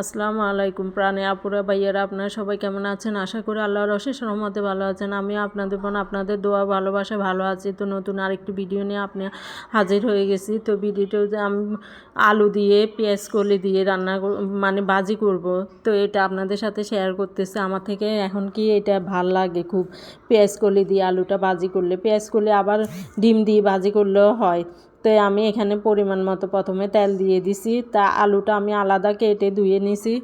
আসসালামু আলাইকুম প্রাণে আপুরা ভাইয়ারা, আপনারা সবাই কেমন আছেন? আশা করি আল্লাহর অশেষ রহমতে ভালো আছেন। আমি আপনাদের বোন, আপনাদের দোয়া ভালোবাসা ভালো আছি। তো নতুন আরেকটি ভিডিও নিয়ে আপনি হাজির হয়ে গেছি। তো ভিডিওটা আমি আলু দিয়ে পেঁয়াজ কলি দিয়ে রান্না মানে ভাজি করব। তো এটা আপনাদের সাথে শেয়ার করতেছে। আমার থেকে এখন কি এটা ভাল লাগে খুব, পেঁয়াজ কলি দিয়ে আলুটা ভাজি করলে। পেঁয়াজ কলি আবার ডিম দিয়ে ভাজি করলেও হয়। তো আমি এখানে পরিমাণ মতো প্রথমে তেল দিয়ে দিছি। তা আলুটা আমি আলাদা কেটে ধুয়ে নিছি,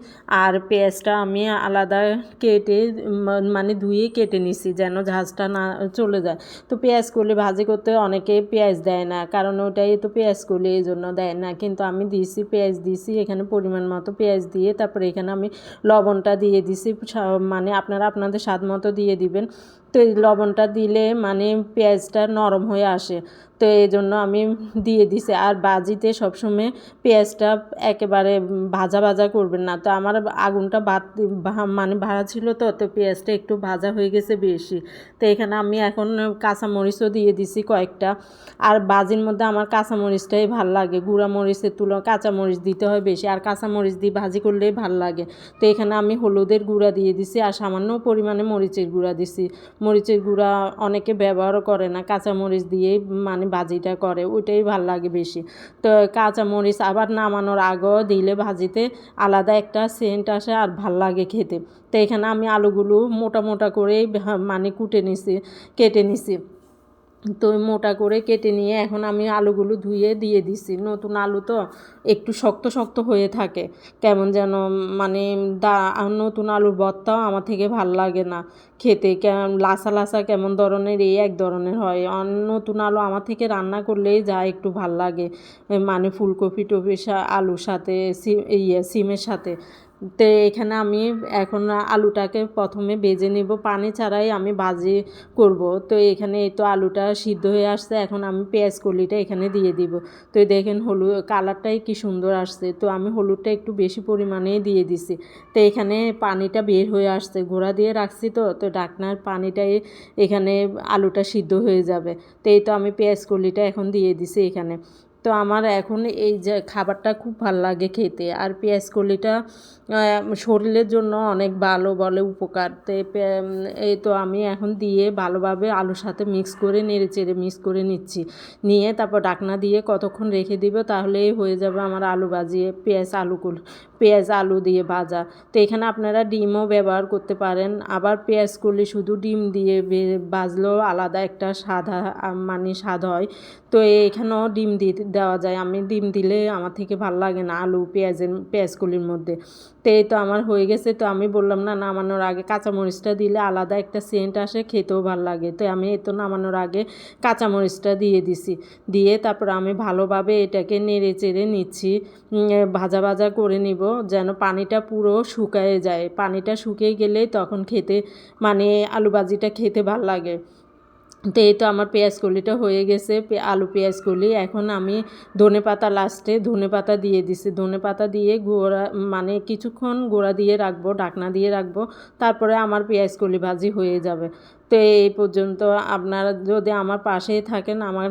আর পেঁয়াজটা আমি আলাদা কেটে মানে ধুয়ে কেটে নিছি যেন ঝাঁঝটা না চলে যায়। তো পেঁয়াজ কলি ভাজি করতে অনেকে পেঁয়াজ দেয় না, কারণ ওটাই তো পেঁয়াজ কলি, এই জন্য দেয় না। কিন্তু আমি দিছি, পেঁয়াজ দিছি এখানে পরিমাণ মতো পেঁয়াজ দিয়ে, তারপরে এখানে আমি লবণটা দিয়ে দিছি, মানে আপনারা আপনাদের স্বাদ মতো দিয়ে দিবেন। তো এই লবণটা দিলে মানে পেঁয়াজটা নরম হয়ে আসে, তো এই জন্য আমি দিয়ে দিছি। আর ভাজিতে সবসময় পেঁয়াজটা একেবারে ভাজা ভাজা করবেন না। তো আমার আগুনটা মানে ভাড়া ছিল, তো তো পেঁয়াজটা একটু ভাজা হয়ে গেছে বেশি। তো এখানে আমি এখন কাঁচামরিচও দিয়ে দিছি কয়েকটা। আর ভাজির মধ্যে আমার কাঁচামরিচটাই ভাল লাগে, গুঁড়া মরিচের তুলনায় কাঁচামরিচ দিতে হয় বেশি, আর কাঁচামরিচ দিয়ে ভাজি করলেই ভাল লাগে। তো এখানে আমি হলুদের গুঁড়া দিয়ে দিছি, আর সামান্য পরিমাণে মরিচের গুঁড়া দিছি। মরিচের গুঁড়া অনেকে ব্যবহারও করে না, কাঁচামরিচ দিয়েই মানে ভাজিটা করে, ওইটাই ভাল লাগে বেশি। তো কাঁচামরিচ আবার নামানোর আগেও দিলে ভাজিতে আলাদা একটা সেন্ট আসে, আর ভাল লাগে খেতে। তো এখানে আমি আলুগুলো মোটা মোটা করেই মানে কেটে নিছি। তো মোটা করে কেটে নিয়ে এখন আমি আলুগুলো ধুয়ে দিয়ে দিছি। নতুন আলু তো একটু শক্ত শক্ত হয়ে থাকে, কেমন যেন মানে নতুন আলুর ভর্তাও আমার থেকে ভাল লাগে না খেতে, লাসা লাসা কেমন ধরনের এই এক ধরনের হয়। নতুন আলু আমার থেকে রান্না করলেই যা একটু ভাল লাগে, মানে ফুলকপি টপি আলুর সাথে সিমের সাথে। তো এখানে আমি এখন আলুটাকে প্রথমে ভেজে নিব, পানি ছাড়াই আমি ভাজি করব। তো এখানে এই তো আলুটা সিদ্ধ হয়ে আসছে, এখন আমি পেঁয়াজ কলিটা এখানে দিয়ে দিব। তো দেখেন হলুদ কালারটাই কি সুন্দর আসছে, তো আমি হলুদটা একটু বেশি পরিমাণেই দিয়ে দিছি। তো এখানে পানিটা বের হয়ে আসছে, ঘোড়া দিয়ে রাখছি, তো তো ঢাকনার পানিটাই এখানে আলুটা সিদ্ধ হয়ে যাবে। তো এই তো আমি পেঁয়াজ কলিটা এখন দিয়ে দিছি এখানে। তো আমার এখন এই যে খাবারটা খুব ভালো লাগে খেতে, আর পেঁয়াজ কলিটা শরীরের জন্য অনেক ভালো বলে, উপকার। তো এই তো আমি এখন দিয়ে ভালোভাবে আলুর সাথে মিক্স করে নেড়ে চেড়ে মিক্স করে নিচ্ছি, নিয়ে তারপর ঢাকনা দিয়ে কতক্ষণ রেখে দিব, তাহলেই হয়ে যাবে আমার আলু ভাজিয়ে পেঁয়াজ আলু দিয়ে ভাজা। তো এখানে আপনারা ডিমও ব্যবহার করতে পারেন, আবার পেঁয়াজ করলে শুধু ডিম দিয়ে ভাজলেও আলাদা একটা স্বাদ মানে স্বাদ হয়। তো এখানেও ডিম দেওয়া যায়, আমি ডিম দিলে আমার থেকে ভালো লাগে না আলু পেঁয়াজ কলির মধ্যে। তো এই তো আমার হয়ে গেছে। তো আমি বললাম না, নামানোর আগে কাঁচামরিচটা দিলে আলাদা একটা সেন্ট আসে, খেতেও ভালো লাগে। তো আমি এই তো নামানোর আগে কাঁচামরিচটা দিয়ে দিছি, দিয়ে তারপর আমি ভালোভাবে এটাকে নেড়ে চেড়ে নিচ্ছি, ভাজা ভাজা করে নিব যেন পানিটা পুরো শুকিয়ে যায়। পানিটা শুকিয়ে গেলেই তখন খেতে মানে আলু ভাজিটা খেতে ভালো লাগে। তো এই তো আমার পেঁয়াজ কলিটা হয়ে গেছে, আলু পেঁয়াজ কলি। এখন আমি ধনেপাতা লাস্টে ধনেপাতা দিয়ে দিছি, ধনেপাতা দিয়ে গোড়া মানে কিছুক্ষণ গোড়া দিয়ে রাখবো, ঢাকনা দিয়ে রাখবো, তারপরে আমার পেঁয়াজ কলি ভাজি হয়ে যাবে। তো এই পর্যন্ত আপনারা যদি আমার পাশেই থাকেন, আমার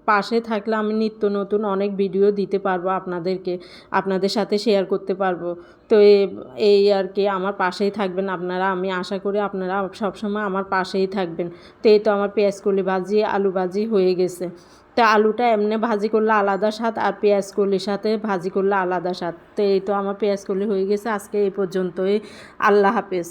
পাশে থাকলে আমি নিত্য নতুন অনেক ভিডিও দিতে পারবো আপনাদেরকে, আপনাদের সাথে শেয়ার করতে পারবো। তো এই আর কি, আমার পাশেই থাকবেন আপনারা, আমি আশা করি আপনারা সবসময় আমার পাশেই থাকবেন। তো এই তো আমার পেঁয়াজ কলি ভাজি আলু ভাজি হয়ে গেছে। তো আলুটা এমনি ভাজি করলে আলাদা স্বাদ, আর পেঁয়াজ কলির সাথে ভাজি করলে আলাদা স্বাদ। তো এই তো আমার পেঁয়াজ কলি হয়ে গেছে। আজকে এই পর্যন্তই, আল্লাহ হাফেজ।